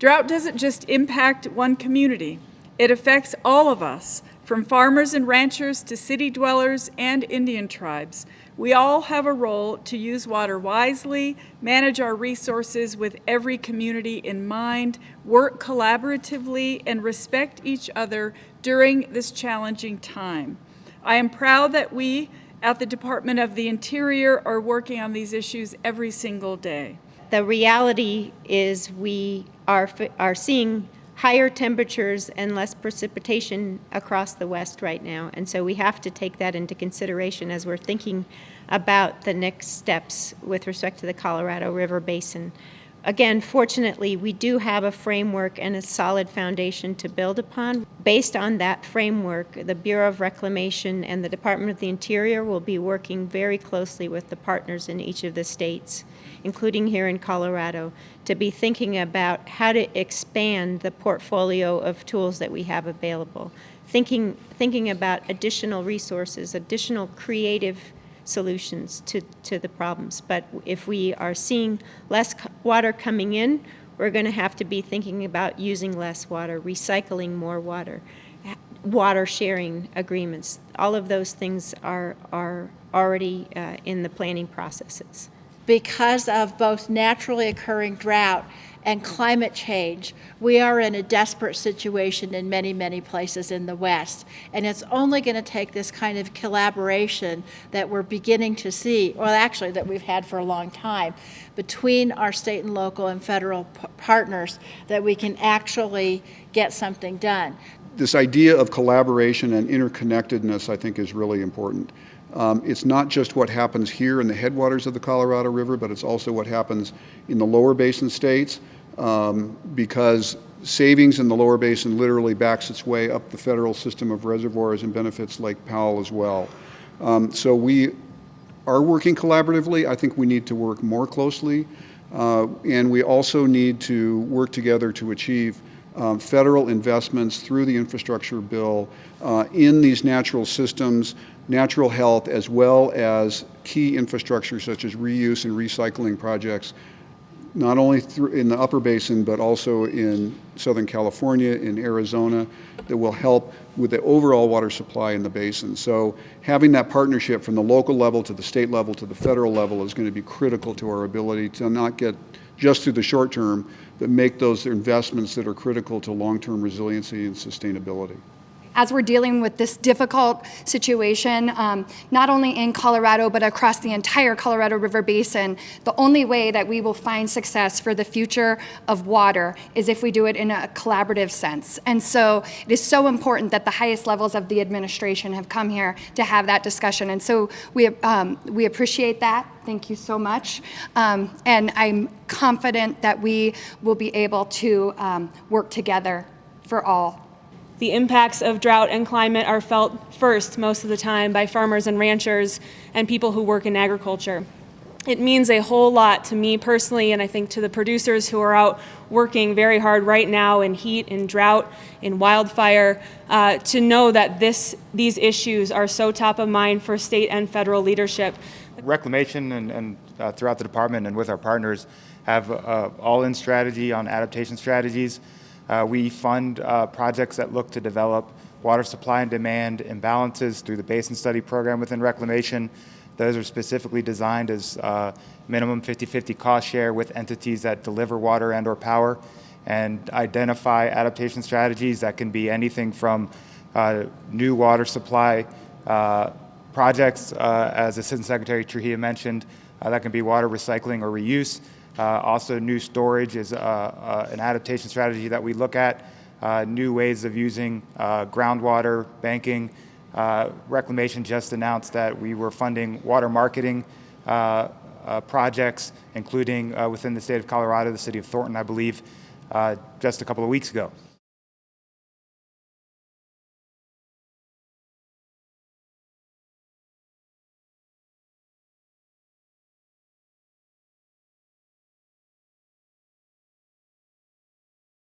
Drought doesn't just impact one community. It affects all of us, from farmers and ranchers to city dwellers and Indian tribes. We all have a role to use water wisely, manage our resources with every community in mind, work collaboratively, and respect each other during this challenging time. I am proud that we at the Department of the Interior are working on these issues every single day. The reality is we are seeing higher temperatures and less precipitation across the West right now, and so we have to take that into consideration as we're thinking about the next steps with respect to the Colorado River Basin. Again, fortunately, we do have a framework and a solid foundation to build upon. Based on that framework, the Bureau of Reclamation and the Department of the Interior will be working very closely with the partners in each of the states, including here in Colorado, to be thinking about how to expand the portfolio of tools that we have available, thinking about additional resources, additional creative solutions to the problems. But if we are seeing less water coming in, we're going to have to be thinking about using less water, recycling more water, water sharing agreements. All of those things are already in the planning processes. Because of both naturally occurring drought and climate change, we are in a desperate situation in many, many places in the West. And it's only going to take this kind of collaboration that we're beginning to see, well, actually that we've had for a long time, between our state and local and federal partners, that we can actually get something done. This idea of collaboration and interconnectedness, I think, is really important. It's not just what happens here in the headwaters of the Colorado River, but it's also what happens in the lower basin states, because savings in the lower basin literally backs its way up the federal system of reservoirs and benefits Lake Powell as well. So we are working collaboratively. I think we need to work more closely, and we also need to work together to achieve federal investments through the infrastructure bill in these natural systems, natural health, as well as key infrastructure such as reuse and recycling projects, not only in the upper basin, but also in Southern California, in Arizona, that will help with the overall water supply in the basin. So having that partnership from the local level to the state level to the federal level is going to be critical to our ability to not get just through the short term, but make those investments that are critical to long-term resiliency and sustainability. As we're dealing with this difficult situation, not only in Colorado, but across the entire Colorado River Basin, the only way that we will find success for the future of water is if we do it in a collaborative sense. And so it is so important that the highest levels of the administration have come here to have that discussion. And so we appreciate that. Thank you so much. And I'm confident that we will be able to work together for all. The impacts of drought and climate are felt first most of the time by farmers and ranchers and people who work in agriculture. It means a whole lot to me personally, and I think to the producers who are out working very hard right now in heat, in drought, in wildfire, to know that these issues are so top of mind for state and federal leadership. Reclamation and throughout the department and with our partners have all-in strategy on adaptation strategies. We fund projects that look to develop water supply and demand imbalances through the Basin Study Program within Reclamation. Those are specifically designed as minimum 50-50 cost share with entities that deliver water and or power, and identify adaptation strategies that can be anything from new water supply projects, as Assistant Secretary Trujillo mentioned, that can be water recycling or reuse. Also, new storage is an adaptation strategy that we look at. New ways of using groundwater banking. Reclamation just announced that we were funding water marketing projects, including within the state of Colorado, the city of Thornton, I believe, just a couple of weeks ago.